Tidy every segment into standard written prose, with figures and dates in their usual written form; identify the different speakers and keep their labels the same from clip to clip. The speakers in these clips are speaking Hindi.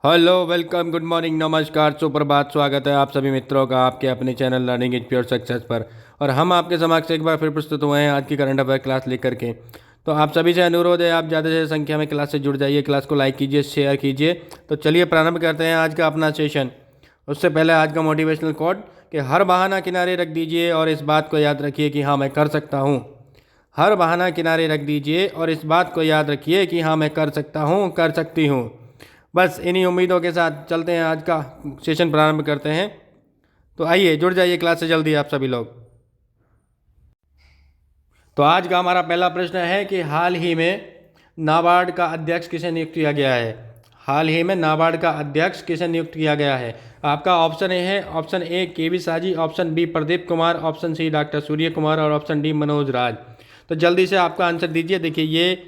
Speaker 1: हेलो, वेलकम, गुड मॉर्निंग, नमस्कार, सुप्रभात। स्वागत है आप सभी मित्रों का आपके अपने channel learning is pure success पर। और हम आपके समक्ष एक बार फिर प्रस्तुत हुए हैं आज की करंट अफेयर क्लास लेकर के। तो आप सभी से अनुरोध है, आप ज़्यादा से संख्या में क्लास से जुड़ जाइए, क्लास को लाइक कीजिए, शेयर कीजिए। तो चलिए प्रारंभ करते हैं आज का अपना सेशन। उससे पहले आज का मोटिवेशनल कोट कि हर बहाना किनारे रख दीजिए और इस बात को याद रखिए कि हाँ, मैं कर सकता हूँ। हर बहाना किनारे रख दीजिए और इस बात को याद रखिए कि हाँ, मैं कर सकता हूँ, कर सकती हूँ। बस इन्हीं उम्मीदों के साथ चलते हैं, आज का सेशन प्रारंभ करते हैं। तो आइए जुड़ जाइए क्लास से जल्दी आप सभी लोग। तो आज का हमारा पहला प्रश्न है कि हाल ही में नाबार्ड का अध्यक्ष किसे नियुक्त किया गया है। हाल ही में नाबार्ड का अध्यक्ष किसे नियुक्त किया गया है। आपका ऑप्शन ए है, option A K V. Saji, option B Pradeep Kumar, option C doctor Surya Kumar और ऑप्शन डी मनोज राज। तो जल्दी से आपका आंसर दीजिए। देखिए, ये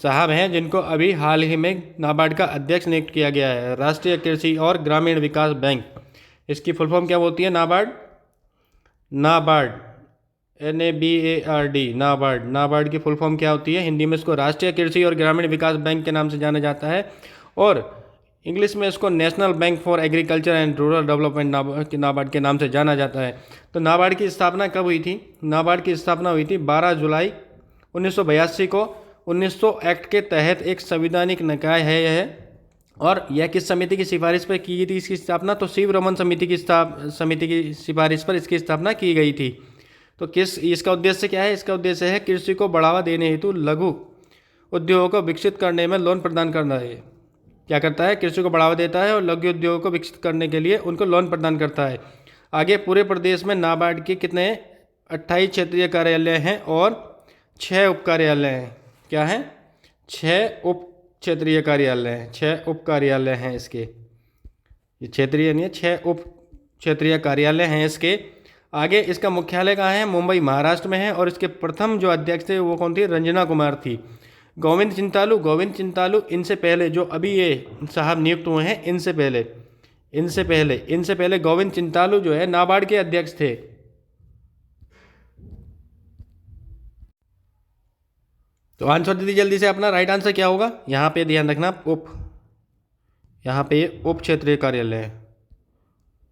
Speaker 1: साहब हैं जिनको अभी हाल ही में नाबार्ड का अध्यक्ष नियुक्त किया गया है। राष्ट्रीय कृषि और ग्रामीण विकास बैंक, इसकी फुल फॉर्म क्या होती है? नाबार्ड। नाबार्ड, NABARD, नाबार्ड। नाबार्ड की फुल फॉर्म क्या होती है? हिंदी में इसको राष्ट्रीय कृषि और ग्रामीण विकास बैंक के नाम से जाना जाता है और इंग्लिश में इसको national bank for agriculture and rural development NABARD के नाम से जाना जाता है। तो नाबार्ड की स्थापना कब हुई थी? नाबार्ड की स्थापना हुई थी 12 जुलाई 1982 को। 1900 एक्ट के तहत एक संवैधानिक निकाय है यह। और यह किस समिति की सिफारिश पर की गई थी इसकी स्थापना? तो शिव रमन समिति की सिफारिश पर इसकी स्थापना की गई थी। तो इसका उद्देश्य क्या है? इसका उद्देश्य है कृषि को बढ़ावा देने हेतु लघु उद्योगों को विकसित करने में लोन प्रदान करना है। क्या करता है? कृषि को बढ़ावा देता है और लघु उद्योगों को विकसित करने के लिए उनको लोन प्रदान करता है। आगे पूरे प्रदेश में नाबार्ड के कितने 28 क्षेत्रीय कार्यालय हैं और 6 उप कार्यालय हैं। क्या है? 6 उप क्षेत्रीय कार्यालय हैं। 6 उप कार्यालय हैं इसके। ये क्षेत्रीय नहीं है, 6 उप क्षेत्रीय कार्यालय हैं इसके। आगे इसका मुख्यालय कहाँ है? मुंबई, महाराष्ट्र में है। और इसके प्रथम जो अध्यक्ष थे वो कौन थी? रंजना कुमार थी। गोविंद चिंतालू इनसे पहले, जो अभी ये साहब नियुक्त हुए हैं, इनसे पहले गोविंद चिंतालू जो है नाबार्ड के अध्यक्ष थे। तो आंसर दीजिए जल्दी से अपना। राइट आंसर क्या होगा? यहाँ पे ध्यान रखना, यहाँ पे उप क्षेत्रीय कार्यालय है।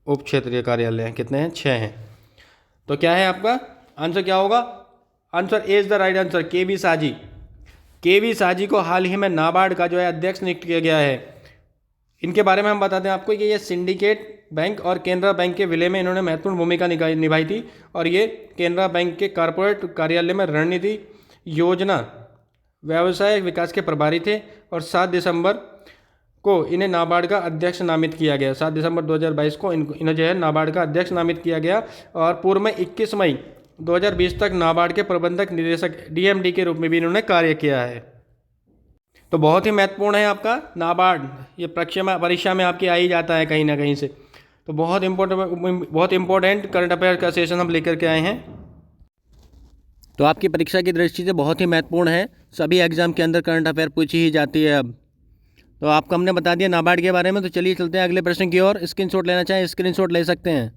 Speaker 1: उप क्षेत्रीय कार्यालय हैं कितने हैं? 6 हैं। तो क्या है आपका आंसर? क्या होगा? Answer A is the right answer, KV. साजी। के.वी. साजी को हाल ही में नाबार्ड का जो है अध्यक्ष नियुक्त किया गया है। इनके बारे में हम बताते हैं आपको कि ये सिंडिकेट बैंक और केनरा बैंक के विलय में इन्होंने महत्वपूर्ण भूमिका निभाई थी। और ये केनरा बैंक के कॉरपोरेट कार्यालय में रणनीति, योजना, व्यवसाय विकास के प्रभारी थे। और 7 दिसंबर को इन्हें नाबार्ड का अध्यक्ष नामित किया गया। 7 दिसंबर 2022 को इन्हें जो है नाबार्ड का अध्यक्ष नामित किया गया। और पूर्व में 21 मई 2020 तक नाबार्ड के प्रबंधक निदेशक DMD के रूप में भी इन्होंने कार्य किया है। तो बहुत ही महत्वपूर्ण है आपका नाबार्ड। ये परीक्षा में आपकी आ ही जाता है कहीं ना कहीं से। तो बहुत इंपॉर्टेंट करंट अफेयर का सेशन हम लेकर के आए हैं। तो आपकी परीक्षा की दृष्टि से बहुत ही महत्वपूर्ण है। सभी एग्जाम के अंदर करंट अफेयर पूछी ही जाती है अब। तो आपको हमने बता दिया नाबार्ड के बारे में। तो चलिए चलते हैं अगले प्रश्न की ओर। स्क्रीनशॉट लेना चाहें स्क्रीनशॉट ले सकते हैं।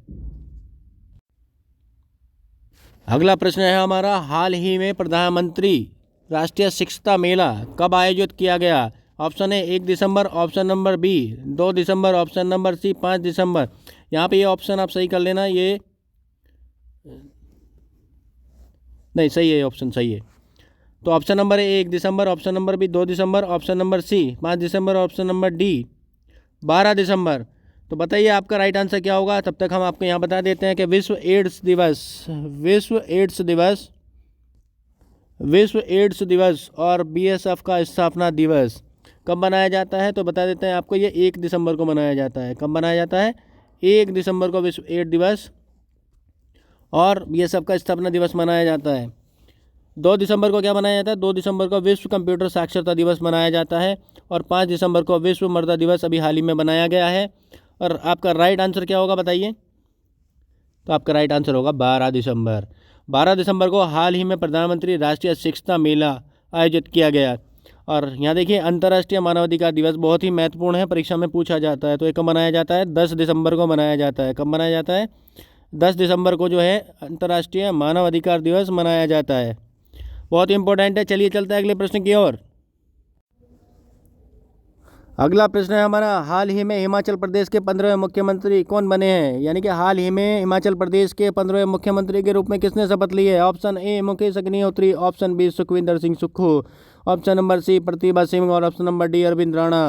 Speaker 1: अगला प्रश्न है हमारा, हाल ही में प्रधानमंत्री राष्ट्रीय शिक्षता मेला कब आयोजित किया गया? ऑप्शन ए 1 दिसंबर, ऑप्शन नंबर बी 2 दिसंबर, ऑप्शन नंबर सी 5 दिसंबर। यहाँ पे ये ऑप्शन आप सही कर लेना। ये नहीं सही है, ऑप्शन सही है। तो ऑप्शन नंबर ए 1 दिसंबर, ऑप्शन नंबर बी 2 दिसंबर, ऑप्शन नंबर सी 5 दिसंबर, ऑप्शन नंबर डी 12 दिसंबर। तो बताइए आपका राइट आंसर क्या होगा। तब तक हम आपको यहाँ बता देते हैं कि विश्व एड्स दिवस और BSF का स्थापना दिवस कब मनाया जाता है? तो बता देते हैं आपको, ये 1 दिसंबर को मनाया जाता है। कब मनाया जाता है? 1 दिसंबर को विश्व एड्स दिवस और BSF का स्थापना दिवस मनाया जाता है। 2 दिसंबर को क्या मनाया जाता है? 2 दिसंबर को विश्व कंप्यूटर साक्षरता दिवस मनाया जाता है। और 5 दिसंबर को विश्व मृदा दिवस अभी हाल ही में बनाया गया है। और आपका राइट आंसर क्या होगा बताइए। तो आपका राइट आंसर होगा 12 दिसंबर। 12 दिसंबर को हाल ही में प्रधानमंत्री राष्ट्रीय शिक्षता मेला आयोजित किया गया। और यहाँ देखिए, अंतर्राष्ट्रीय मानवाधिकार दिवस बहुत ही महत्वपूर्ण है, परीक्षा में पूछा जाता है। तो ये कब मनाया जाता है? 10 दिसंबर को मनाया जाता है। कब मनाया जाता है? 10 दिसंबर को जो है अंतर्राष्ट्रीय मानवाधिकार दिवस मनाया जाता है। बहुत इंपॉर्टेंट है। चलिए चलते हैं अगले प्रश्न की ओर। अगला प्रश्न है हमारा, हाल ही में हिमाचल प्रदेश के 15वें मुख्यमंत्री कौन बने हैं? यानी कि हाल ही में हिमाचल प्रदेश के 15वें मुख्यमंत्री के रूप में किसने शपथ ली है? Option A Mukesh Agnihotri, option B Sukhvinder Singh Sukhu, option number C Pratibha Singh और option number D Arvind Rana.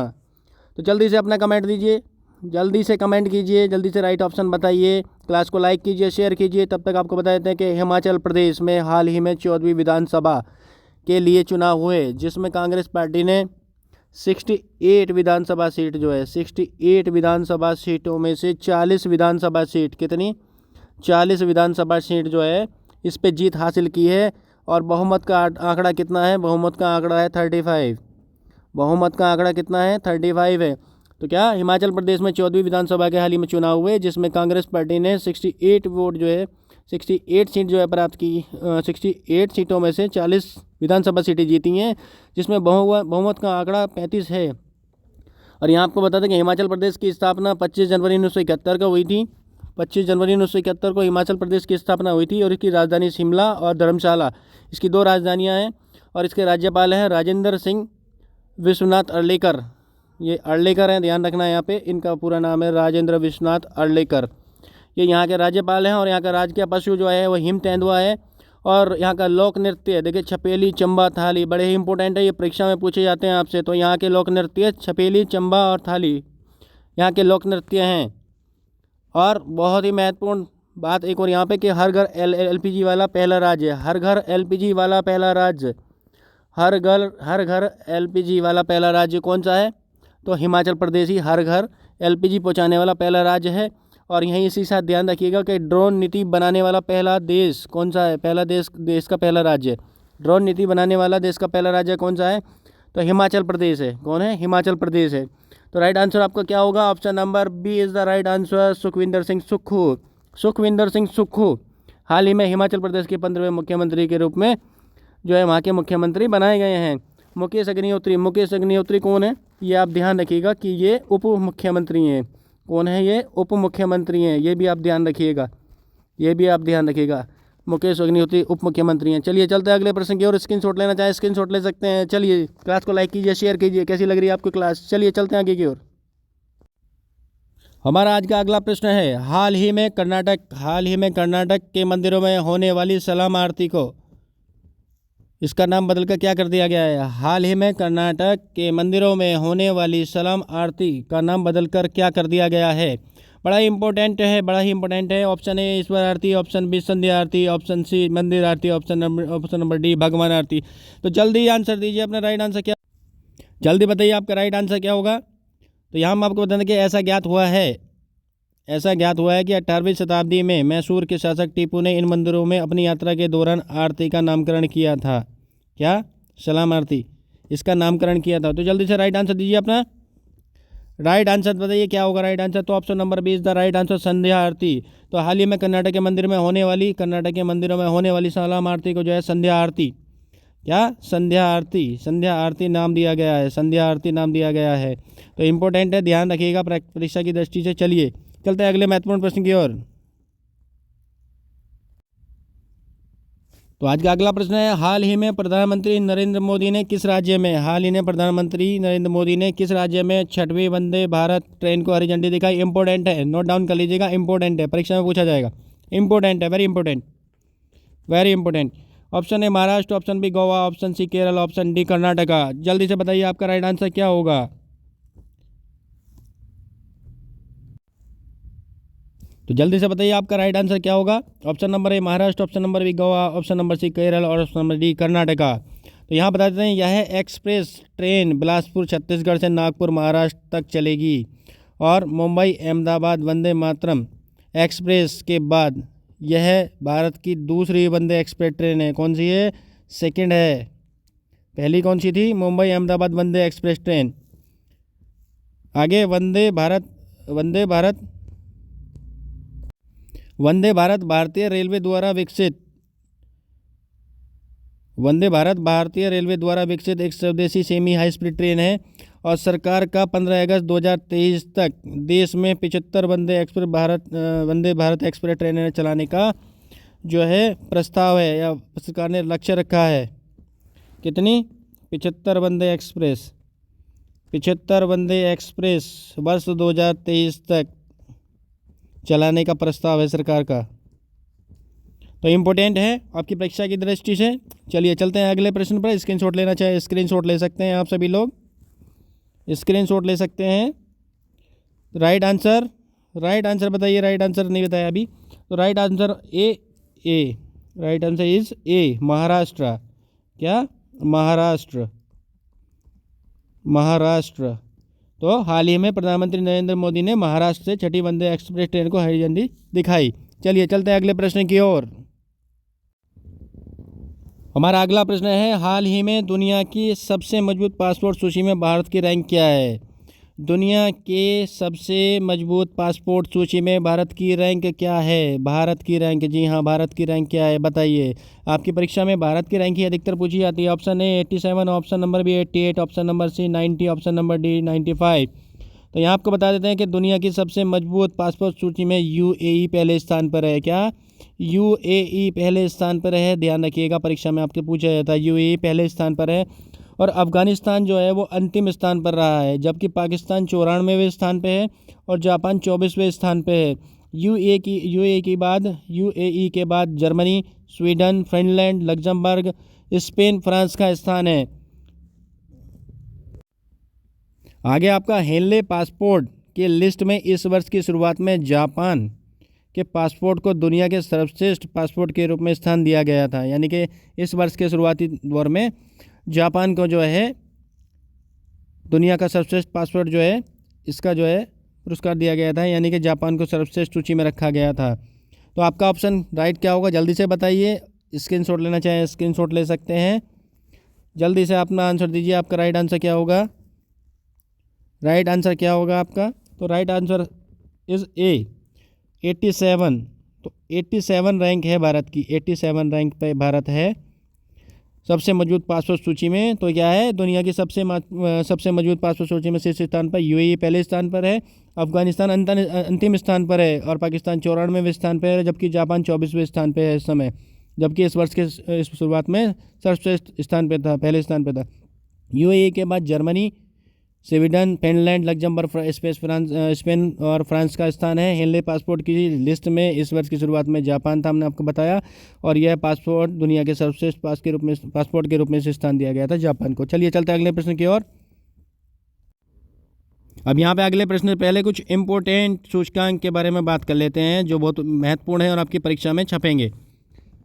Speaker 1: तो जल्दी से अपना कमेंट दीजिए, जल्दी से कमेंट कीजिए, जल्दी से राइट ऑप्शन बताइए, क्लास को लाइक कीजिए, शेयर कीजिए। तब तक आपको बता देते हैं कि हिमाचल प्रदेश में हाल ही में 14वीं विधानसभा के लिए चुनाव हुए, जिसमें कांग्रेस पार्टी ने 68 विधानसभा सीट जो है 68 विधानसभा सीटों में से 40 विधानसभा सीट, कितनी 40 विधानसभा सीट जो है इस पे जीत हासिल की है। और बहुमत का आंकड़ा कितना है? बहुमत का आंकड़ा है 35। बहुमत का आंकड़ा कितना है? 35 है। तो क्या हिमाचल प्रदेश में 14वीं विधानसभा के हाल ही में चुनाव हुए, जिसमें कांग्रेस पार्टी ने 68 वोट जो है 68 सीट जो है प्राप्त की। 68 सीटों में से 40 विधानसभा सीटें जीती हैं, जिसमें बहुमत का आंकड़ा 35 है। और यहाँ आपको बता दें कि हिमाचल प्रदेश की स्थापना 25 जनवरी 1971 को हुई थी। 25 जनवरी 1971 को हिमाचल प्रदेश की स्थापना हुई थी और इसकी राजधानी शिमला और धर्मशाला, इसकी 2 राजधानियाँ हैं। और इसके राज्यपाल हैं राजेंद्र सिंह विश्वनाथ अर्लेकर। ये अर्लेकर हैं, ध्यान रखना है यहाँ पे, इनका पूरा नाम है राजेंद्र विश्वनाथ अर्लेकर। ये यहाँ के राज्यपाल हैं। और यहाँ का राजकीय पशु जो है वो हिम तेंदुआ है। और यहाँ का लोक नृत्य देखिए छपेली, चंबा, थाली, बड़े ही इंपॉर्टेंट है, ये परीक्षा में पूछे जाते हैं आपसे। तो यहाँ के लोक नृत्य छपेली, चंबा और थाली यहाँ के लोक नृत्य हैं। और बहुत ही महत्वपूर्ण बात एक और यहाँ पे कि हर घर LPG वाला पहला राज्य, हर घर LPG वाला पहला राज्य, हर घर LPG वाला पहला राज्य कौन सा है? तो हिमाचल प्रदेश ही हर घर LPG पहुँचाने वाला पहला राज्य है। और यहीं इसी साथ ध्यान रखिएगा कि ड्रोन नीति बनाने वाला पहला देश कौन सा है? पहला देश का पहला राज्य, ड्रोन नीति बनाने वाला देश का पहला राज्य कौन सा है? तो हिमाचल प्रदेश है। कौन है? हिमाचल प्रदेश है। तो राइट आंसर आपका क्या होगा? Option number B is the right answer, Sukhvinder Singh Sukhu. Sukhvinder Singh Sukhu हाल ही में हिमाचल प्रदेश के 15वें मुख्यमंत्री के रूप में जो है वहाँ के मुख्यमंत्री बनाए गए हैं। मुकेश अग्निहोत्री, मुकेश अग्निहोत्री कौन है? ये आप ध्यान रखिएगा कि ये उप मुख्यमंत्री हैं। कौन है ये? उप मुख्यमंत्री हैं। ये भी आप ध्यान रखिएगा, ये भी आप ध्यान रखिएगा, मुकेश अग्निहोत्री उप मुख्यमंत्री हैं। चलिए चलते हैं अगले प्रश्न की ओर। स्क्रीनशॉट लेना चाहें स्क्रीनशॉट ले सकते हैं। चलिए क्लास को लाइक कीजिए, शेयर कीजिए। कैसी लग रही है आपको क्लास? चलिए चलते हैं आगे की ओर। हमारा आज का अगला प्रश्न है, हाल ही में कर्नाटक के मंदिरों में होने वाली सलाम आरती को, इसका नाम बदलकर क्या कर दिया गया है? हाल ही में कर्नाटक के मंदिरों में होने वाली सलाम आरती का नाम बदलकर क्या कर दिया गया है? बड़ा ही इंपॉर्टेंट है, बड़ा ही इंपॉर्टेंट है। ऑप्शन ए ईश्वर आरती, ऑप्शन बी संध्या आरती, ऑप्शन सी मंदिर आरती, ऑप्शन नंबर डी भगवान आरती। तो जल्दी आंसर दीजिए अपना राइट आंसर क्या, जल्दी बताइए आपका राइट आंसर क्या होगा। तो यहाँ हम आपको बता दें कि ऐसा ज्ञात हुआ है कि 18वीं शताब्दी में मैसूर के शासक टीपू ने इन मंदिरों में अपनी यात्रा के दौरान आरती का नामकरण किया था। क्या? सलाम आरती, इसका नामकरण किया था। तो जल्दी से राइट आंसर दीजिए अपना राइट आंसर बताइए क्या होगा राइट आंसर। तो option number B is the right answer, Sandhya Aarti. तो हाल ही में कर्नाटक के मंदिरों में होने वाली सलाम आरती को जो है संध्या आरती, क्या? संध्या आरती नाम दिया गया है, संध्या आरती नाम दिया गया है। तो इंपॉर्टेंट है, ध्यान रखिएगा परीक्षा की दृष्टि से। चलिए चलते हैं अगले महत्वपूर्ण प्रश्न की ओर। तो आज का अगला प्रश्न है, हाल ही में प्रधानमंत्री नरेंद्र मोदी ने किस राज्य में 6वीं वंदे भारत ट्रेन को हरी झंडी दिखाई? इंपॉर्टेंट है, नोट डाउन कर लीजिएगा, इंपॉर्टेंट है, परीक्षा में पूछा जाएगा, इंपॉर्टेंट है, very important. Option A Maharashtra, option B Goa, option C Kerala, option D Karnataka. जल्दी से बताइए आपका राइट आंसर क्या होगा। तो जल्दी से बताइए आपका राइट आंसर क्या होगा। Option number A Maharashtra, option number B Goa, option number C Kerala और ऑप्शन नंबर डी कर्नाटका। तो यहाँ बता देते हैं, यह एक्सप्रेस ट्रेन बिलासपुर छत्तीसगढ़ से नागपुर महाराष्ट्र तक चलेगी। और मुंबई अहमदाबाद वंदे मातरम एक्सप्रेस के बाद यह भारत की दूसरी वंदे एक्सप्रेस ट्रेन है। कौन सी है? सेकंड है। पहली कौन सी थी? मुंबई अहमदाबाद वंदे एक्सप्रेस ट्रेन। आगे वंदे भारत भारतीय रेलवे द्वारा विकसित एक स्वदेशी सेमी हाई स्पीड ट्रेन है। और सरकार का 15 अगस्त 2023 तक देश में 75 वंदे भारत एक्सप्रेस ट्रेनें चलाने का जो है प्रस्ताव है, या सरकार ने लक्ष्य रखा है। कितनी? 75 वंदे एक्सप्रेस 75 वंदे एक्सप्रेस वर्ष 2023 तक चलाने का प्रस्ताव है सरकार का। तो इम्पोर्टेंट है आपकी परीक्षा की दृष्टि से। चलिए चलते हैं अगले प्रश्न पर। स्क्रीनशॉट लेना चाहे स्क्रीनशॉट ले सकते हैं, आप सभी लोग स्क्रीनशॉट ले सकते हैं। राइट आंसर बताइए। राइट आंसर नहीं बताया अभी, तो right answer A right answer is a, Maharashtra. क्या? महाराष्ट्र। तो हाल ही में प्रधानमंत्री नरेंद्र मोदी ने महाराष्ट्र से छठी वंदे एक्सप्रेस ट्रेन को हरी झंडी दिखाई। चलिए चलते हैं अगले प्रश्न की ओर। हमारा अगला प्रश्न है, हाल ही में दुनिया की सबसे मजबूत पासपोर्ट सूची में भारत की रैंक क्या है? दुनिया के सबसे मजबूत पासपोर्ट सूची में भारत की रैंक क्या है? भारत की रैंक, जी हाँ, भारत की रैंक क्या है बताइए। आपकी परीक्षा में भारत की रैंक ही अधिकतर पूछी जाती है। Option A 87, option number B 88, option number C 90, option number D 95। तो यहाँ आपको बता देते हैं कि दुनिया की सबसे मजबूत पासपोर्ट सूची में यूएई पहले स्थान पर है। क्या? यूएई पहले स्थान पर है। ध्यान रखिएगा, परीक्षा में आपके पूछा जाता है। यूएई पहले स्थान पर है और अफगानिस्तान जो है वो अंतिम स्थान पर रहा है, जबकि पाकिस्तान 94वें स्थान पे है और जापान 24वें स्थान पे है। यूएई के बाद Germany, Sweden, Finland, Luxembourg, Spain, France का स्थान है। आगे आपका हेनले पासपोर्ट के लिस्ट में इस वर्ष की शुरुआत में जापान के पासपोर्ट को दुनिया के सर्वश्रेष्ठ पासपोर्ट के रूप में स्थान दिया गया था। यानी कि इस वर्ष के शुरुआती दौर में जापान को जो है दुनिया का सर्वश्रेष्ठ पासपोर्ट जो है इसका जो है पुरस्कार दिया गया था, यानी कि जापान को सर्वश्रेष्ठ सूची में रखा गया था। तो आपका ऑप्शन राइट क्या होगा जल्दी से बताइए। स्क्रीनशॉट लेना चाहें स्क्रीनशॉट ले सकते हैं। जल्दी से अपना आंसर दीजिए। आपका राइट आंसर क्या होगा? राइट आंसर क्या होगा आपका? तो राइट आंसर इज ए 87। तो 87 रैंक है भारत की। 87 रैंक पे भारत है सबसे मजबूत पासपोर्ट सूची में। तो क्या है, दुनिया की सबसे मजबूत पासपोर्ट सूची में शीर्ष स्थान पर यूएई पहले स्थान पर है, अफगानिस्तान अंतिम स्थान पर है और पाकिस्तान 94वें स्थान पर है, जबकि जापान 24वें स्थान पर है इस समय, जबकि इस वर्ष के इस शुरुआत में सर्वश्रेष्ठ स्थान पर था, पहले स्थान पर था। यूएई के बाद Germany, Sweden, Finland, Luxembourg, Spain और फ्रांस का स्थान है। हेनले पासपोर्ट की लिस्ट में इस वर्ष की शुरुआत में जापान था, हमने आपको बताया, और यह पासपोर्ट दुनिया के सर्वश्रेष्ठ पासपोर्ट के रूप में स्थान दिया गया था जापान को। चलिए चलते हैं अगले प्रश्न की ओर। अब यहाँ पे अगले प्रश्न से पहले कुछ इंपॉर्टेंट सूचकांक के बारे में बात कर लेते हैं जो बहुत महत्वपूर्ण है और आपकी परीक्षा में छपेंगे।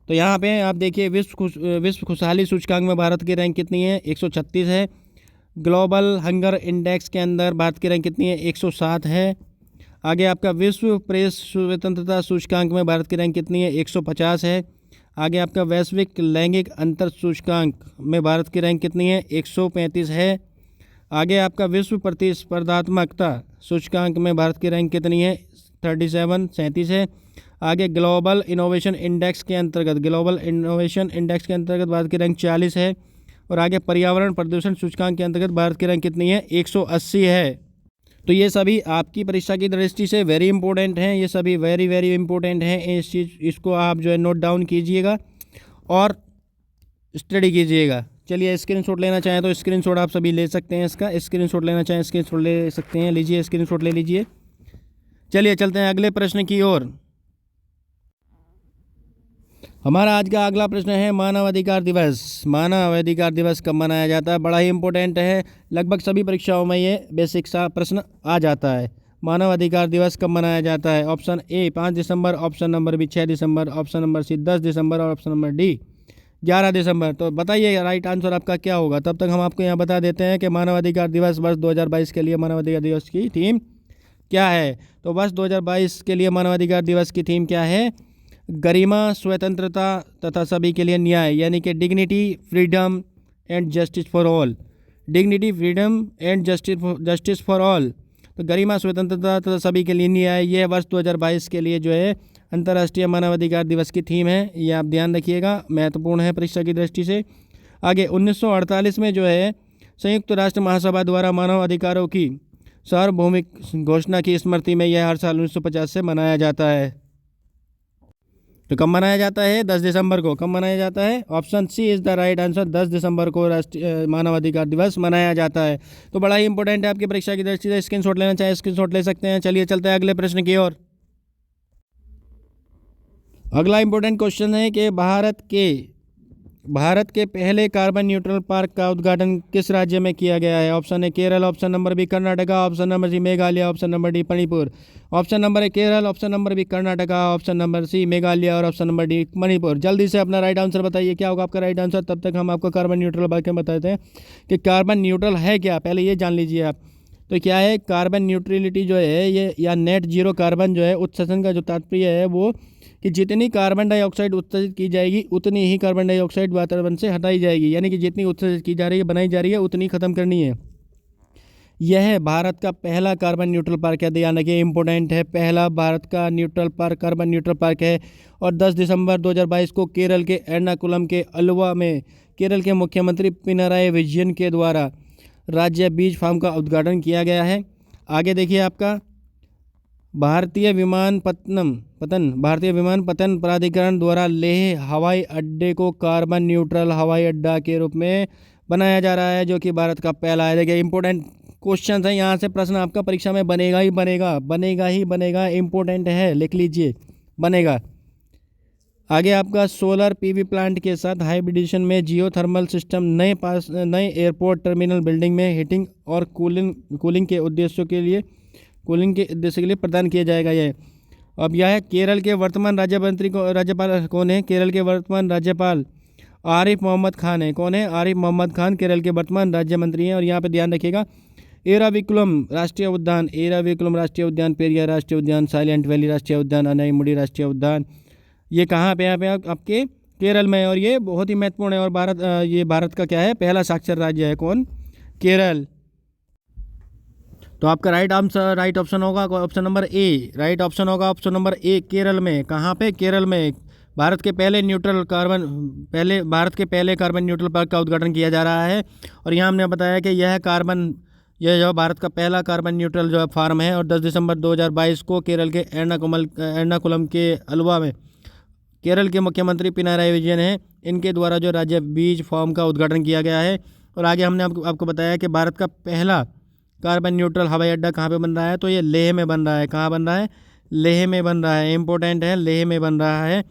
Speaker 1: तो यहाँ पे आप देखिए, विश्व खुशहाली सूचकांक में भारत की रैंक कितनी है? 136 है। ग्लोबल हंगर इंडेक्स के अंदर भारत की रैंक कितनी है? 107 है। आगे आपका विश्व प्रेस स्वतंत्रता सूचकांक में भारत की रैंक कितनी है? 150 है। आगे आपका वैश्विक लैंगिक अंतर सूचकांक में भारत की रैंक कितनी है? 135 है। आगे आपका विश्व प्रतिस्पर्धात्मकता सूचकांक में भारत की रैंक कितनी है? 37 है। आगे ग्लोबल इनोवेशन इंडेक्स के अंतर्गत भारत की रैंक 40 है। और आगे पर्यावरण प्रदूषण सूचकांक के अंतर्गत भारत की रैंक कितनी है? 180 है। तो ये सभी आपकी परीक्षा की दृष्टि से वेरी इंपॉर्टेंट हैं, ये सभी वेरी वेरी इंपॉर्टेंट हैं। इसको आप जो है नोट डाउन कीजिएगा और स्टडी कीजिएगा। चलिए स्क्रीनशॉट लेना चाहें तो स्क्रीनशॉट आप सभी ले सकते हैं। इसका स्क्रीनशॉट लेना चाहें स्क्रीनशॉट ले सकते हैं, लीजिए स्क्रीनशॉट ले लीजिए। चलिए चलते हैं अगले प्रश्न की ओर। हमारा आज का अगला प्रश्न है मानव अधिकार दिवस। मानव अधिकार दिवस कब मनाया जाता है? बड़ा ही इंपॉर्टेंट है, लगभग सभी परीक्षाओं में ये बेसिक सा प्रश्न आ जाता है। मानव अधिकार दिवस कब मनाया जाता है? ऑप्शन ए 5 दिसंबर, ऑप्शन नंबर बी 6 दिसंबर, ऑप्शन नंबर सी 10 दिसंबर और ऑप्शन नंबर डी 11 दिसंबर। तो बताइए राइट आंसर आपका क्या होगा। तब तक हम आपको यहाँ बता देते हैं कि मानव अधिकार दिवस वर्ष 2022 के लिए मानव अधिकार दिवस की थीम क्या है। तो वर्ष 2022 के लिए मानव अधिकार दिवस की थीम क्या है? गरिमा, स्वतंत्रता तथा सभी के लिए न्याय, यानी कि dignity, freedom and justice for all. Dignity, freedom and justice for all. तो गरिमा, स्वतंत्रता तथा सभी के लिए न्याय, यह वर्ष 2022 के लिए जो है अंतर्राष्ट्रीय मानवाधिकार दिवस की थीम है। ये आप ध्यान रखिएगा, महत्वपूर्ण है परीक्षा की दृष्टि से। आगे 1948 में जो है संयुक्त राष्ट्र महासभा द्वारा मानव अधिकारों की सार्वभौमिक घोषणा की स्मृति में यह हर साल 1950 से मनाया जाता है। तो कब मनाया जाता है? 10 दिसंबर को। कब मनाया जाता है? Option C is the right answer. 10 दिसंबर को राष्ट्रीय मानवाधिकार दिवस मनाया जाता है। तो बड़ा ही इंपॉर्टेंट है आपकी परीक्षा की दृष्टि से। स्क्रीनशॉट लेना चाहे स्क्रीनशॉट ले सकते हैं। चलिए चलते हैं अगले प्रश्न की ओर। अगला इंपॉर्टेंट क्वेश्चन है कि भारत के पहले कार्बन न्यूट्रल पार्क का उद्घाटन किस राज्य में किया गया है? Option A Kerala, option number B Karnataka, option number C Meghalaya, option number D Manipur. Option number A Kerala, option number B Karnataka, option number C Meghalaya और ऑप्शन नंबर डी मणिपुर। जल्दी से अपना राइट आंसर बताइए, क्या होगा आपका राइट आंसर। तब तक हम आपको कार्बन न्यूट्रल बारे में बताते हैं कि कार्बन न्यूट्रल है क्या, पहले ये जान लीजिए आप। तो क्या है कार्बन न्यूट्रलिटी जो है ये, या नेट जीरो कार्बन जो है, उत्सर्जन का जो तात्पर्य है वो कि जितनी कार्बन डाइऑक्साइड उत्सर्जित की जाएगी उतनी ही कार्बन डाइऑक्साइड वातावरण से हटाई जाएगी, यानी कि जितनी उत्सर्जित की जा रही है, बनाई जा रही है, उतनी खत्म करनी है। यह भारत का पहला कार्बन न्यूट्रल पार्क है। ध्यान रखिए, इंपॉर्टेंट है, पहला भारत का neutral park carbon neutral park है। और 10 दिसंबर 2022 को केरल के एर्नाकुलम के अलवा में केरल के मुख्यमंत्री पिनाराई विजयन के द्वारा राज्य बीज फार्म का उद्घाटन किया गया है। आगे देखिए आपका भारतीय विमानपत्तन प्राधिकरण द्वारा लेह हवाई अड्डे को कार्बन न्यूट्रल हवाई अड्डा के रूप में बनाया जा रहा है, जो कि भारत का पहला है। देखिए इंपॉर्टेंट क्वेश्चन है, यहाँ से प्रश्न आपका परीक्षा में बनेगा ही बनेगा, इंपॉर्टेंट है, लिख लीजिए, बनेगा। आगे आपका सोलर पीवी प्लांट के साथ हाइब्रिडेशन में जियोथर्मल सिस्टम नए एयरपोर्ट टर्मिनल बिल्डिंग में हीटिंग और कूलिंग के उद्देश्य के लिए प्रदान किया जाएगा। यह अब यह है केरल के वर्तमान राज्यपाल कौन है? केरल के वर्तमान राज्यपाल आरिफ मोहम्मद खान है। कौन है? आरिफ मोहम्मद खान केरल के वर्तमान राज्य मंत्री हैं। और यहाँ पे ध्यान रखिएगा, एराविकुलम राष्ट्रीय उद्यान, पेरियार राष्ट्रीय उद्यान, साइलेंट वैली राष्ट्रीय उद्यान, अनाईमुडी राष्ट्रीय उद्यान, ये कहाँ पे? यहाँ पे आपके केरल में। और ये बहुत ही महत्वपूर्ण है। और ये भारत का क्या है? पहला साक्षर राज्य है। कौन? केरल। तो आपका राइट ऑप्शन होगा ऑप्शन नंबर ए। राइट ऑप्शन होगा ऑप्शन नंबर ए, केरल में। कहाँ पे? केरल में। भारत के पहले कार्बन न्यूट्रल पार्क का उद्घाटन किया जा रहा है। और यहाँ हमने बताया कि यह जो भारत का पहला कार्बन न्यूट्रल जो फार्म है, और 10 दिसंबर 2022 को केरल के एर्नाकुलम के अलवा में केरल के मुख्यमंत्री पिनाराई विजयन हैं, इनके द्वारा जो राज्य बीज फार्म का उद्घाटन किया गया है। और आगे हमने आपको बताया कि भारत का पहला कार्बन न्यूट्रल हवाई अड्डा कहाँ पे बन रहा है? तो ये लेह में बन रहा है। कहाँ बन रहा है? लेह में बन रहा है। इंपॉर्टेंट है, लेह में बन रहा है।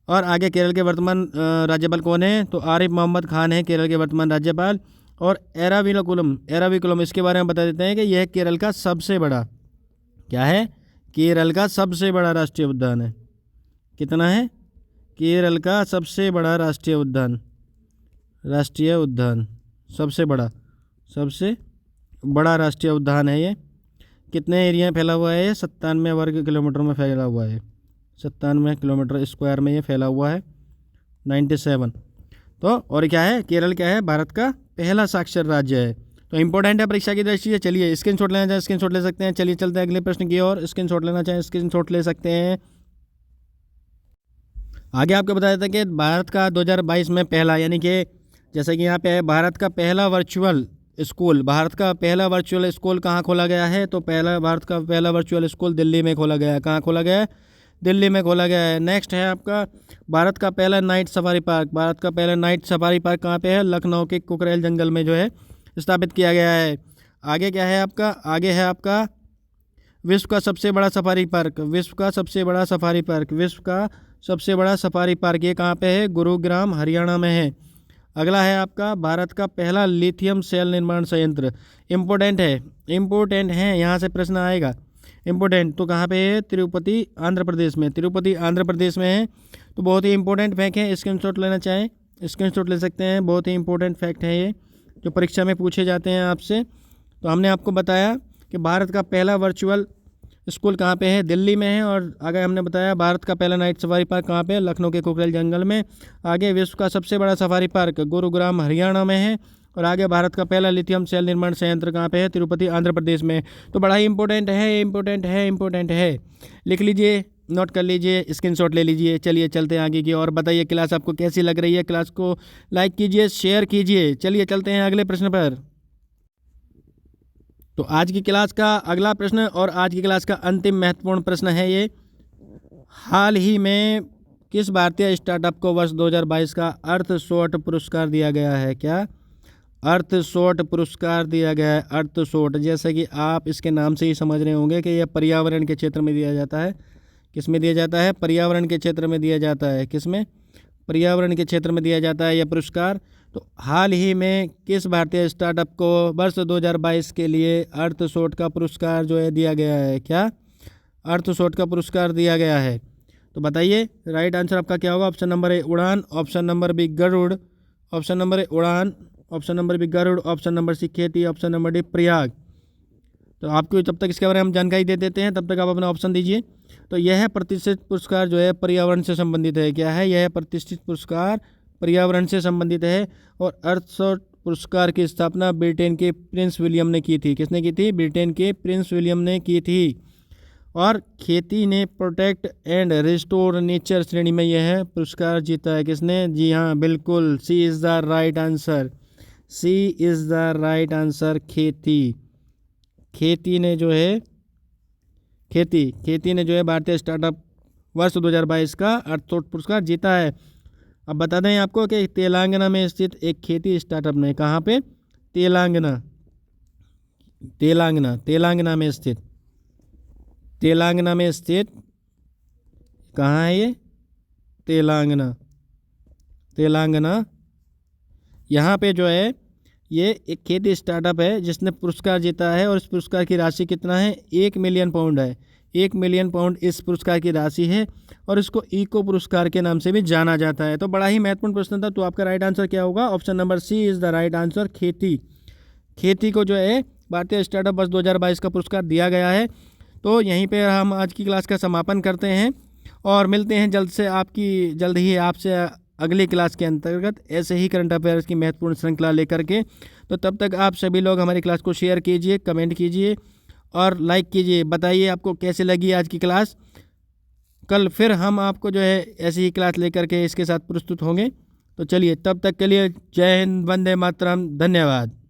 Speaker 1: और आगे केरल के वर्तमान राज्यपाल कौन है? तो आरिफ मोहम्मद खान है केरल के वर्तमान राज्यपाल। और एराविकुलम इसके बारे में बता देते हैं कि यह केरल का सबसे बड़ा क्या है? केरल का सबसे बड़ा राष्ट्रीय उद्यान है। कितना है? केरल का सबसे बड़ा राष्ट्रीय उद्यान सबसे बड़ा राष्ट्रीय उद्यान है ये। कितने एरिया में फैला हुआ है ये? 97 वर्ग किलोमीटर में फैला हुआ है। 97 किलोमीटर स्क्वायर में ये फैला हुआ है, 97। तो और क्या है? केरल क्या है? भारत का पहला साक्षर राज्य है। तो इंपॉर्टेंट है परीक्षा की दृष्टि से। चलिए स्क्रीनशॉट लेना चाहे स्क्रीनशॉट ले सकते हैं। चलिए चलते हैं अगले प्रश्न की ओर। स्क्रीनशॉट लेना चाहे स्क्रीनशॉट ले सकते हैं। आगे आपको बताया था कि भारत का 2022 में पहला, यानी कि जैसे कि यहाँ पे है भारत का पहला वर्चुअल स्कूल कहाँ खोला गया है? तो भारत का पहला वर्चुअल स्कूल दिल्ली में खोला गया है। कहाँ खोला गया है? दिल्ली में खोला गया है। नेक्स्ट है आपका भारत का पहला नाइट सफारी पार्क कहाँ पे है? लखनऊ के कुकरेल जंगल में जो है स्थापित किया गया है। आगे क्या है आपका? आगे है आपका विश्व का सबसे बड़ा सफारी पार्क ये कहाँ पे है? गुरुग्राम हरियाणा में है। अगला है आपका भारत का पहला लिथियम सेल निर्माण संयंत्र। इम्पोर्टेंट है, यहाँ से प्रश्न आएगा। इम्पोर्टेंट तो कहाँ पे है? तिरुपति आंध्र प्रदेश में है। तो बहुत ही इंपॉर्टेंट फैक्ट है, स्क्रीनशॉट लेना चाहें स्क्रीनशॉट ले सकते हैं। बहुत ही इंपॉर्टेंट फैक्ट है ये, जो परीक्षा में पूछे जाते हैं आपसे। तो हमने आपको बताया कि भारत का पहला वर्चुअल स्कूल कहाँ पे है? दिल्ली में है। और आगे हमने बताया भारत का पहला नाइट सफारी पार्क कहाँ पे है? लखनऊ के कुकरेल जंगल में। आगे विश्व का सबसे बड़ा सफारी पार्क गुरुग्राम हरियाणा में है। और आगे भारत का पहला लिथियम सेल निर्माण संयंत्र कहाँ पे है? तिरुपति आंध्र प्रदेश में। तो बड़ा ही इंपॉर्टेंट है, लिख लीजिए, नोट कर लीजिए, स्क्रीनशॉट ले लीजिए। चलिए चलते हैं आगे की और। बताइए क्लास आपको कैसी लग रही है? क्लास को लाइक कीजिए, शेयर कीजिए। चलिए चलते हैं अगले प्रश्न पर। तो आज की क्लास का अगला प्रश्न और आज की क्लास का अंतिम महत्वपूर्ण प्रश्न है ये। हाल ही में किस भारतीय स्टार्टअप को वर्ष 2022 का अर्थशॉट पुरस्कार दिया गया है? क्या अर्थशॉट पुरस्कार दिया गया है? अर्थशॉट, जैसे कि आप इसके नाम से ही समझ रहे होंगे कि यह पर्यावरण के क्षेत्र में दिया जाता है। किस में दिया जाता है? पर्यावरण के क्षेत्र में दिया जाता है। किस में? पर्यावरण के क्षेत्र में दिया जाता है यह पुरस्कार। तो हाल ही में किस भारतीय स्टार्टअप को वर्ष 2022 के लिए अर्थशॉट का पुरस्कार जो है दिया गया है? क्या अर्थशॉट का पुरस्कार दिया गया है? तो बताइए, राइट आंसर आपका क्या होगा? Option number A Udan, option number B Garud, option number A Udan, option number B Garud, option number C Kheti, option number D Prayag. तो आपको जब तक इसके बारे में हम जानकारी दे देते हैं तब तक आप अपना ऑप्शन दीजिए। तो यह प्रतिष्ठित पुरस्कार जो है पर्यावरण से संबंधित है। क्या है? यह प्रतिष्ठित पुरस्कार पर्यावरण से संबंधित है। और अर्थशॉट पुरस्कार की स्थापना ब्रिटेन के प्रिंस विलियम ने की थी। किसने की थी? ब्रिटेन के प्रिंस विलियम ने की थी। और खेती ने प्रोटेक्ट एंड रिस्टोर नेचर श्रेणी में यह पुरस्कार जीता है। किसने? जी हाँ, बिल्कुल, C is the right answer. C is the right answer. Kheti ने जो है भारतीय स्टार्टअप वर्ष 2022 का अर्थशॉट पुरस्कार जीता है। अब बता दें आपको कि तेलंगाना में स्थित एक खेती स्टार्टअप ने, कहाँ पे? तेलंगाना में स्थित कहाँ है ये? तेलंगाना। यहाँ पे जो है ये एक खेती स्टार्टअप है जिसने पुरस्कार जीता है। और इस पुरस्कार की राशि कितना है? 1 मिलियन पाउंड है। 1 मिलियन पाउंड इस पुरस्कार की राशि है। और इसको इको पुरस्कार के नाम से भी जाना जाता है। तो बड़ा ही महत्वपूर्ण प्रश्न था। तो आपका राइट आंसर क्या होगा? Option number C is the right answer. खेती को जो है भारतीय स्टार्टअप वर्ष 2022 का पुरस्कार दिया गया है। तो यहीं पे हम आज की क्लास का समापन करते हैं और मिलते हैं जल्द ही आपसे अगली क्लास के अंतर्गत ऐसे ही करंट अफेयर्स की महत्वपूर्ण श्रृंखला लेकर के। तो तब तक आप सभी लोग हमारी क्लास को शेयर कीजिए, कमेंट कीजिए और लाइक कीजिए। बताइए आपको कैसे लगी आज की क्लास। कल फिर हम आपको जो है ऐसी ही क्लास लेकर के इसके साथ प्रस्तुत होंगे। तो चलिए, तब तक के लिए जय हिंद, वंदे मातरम, धन्यवाद।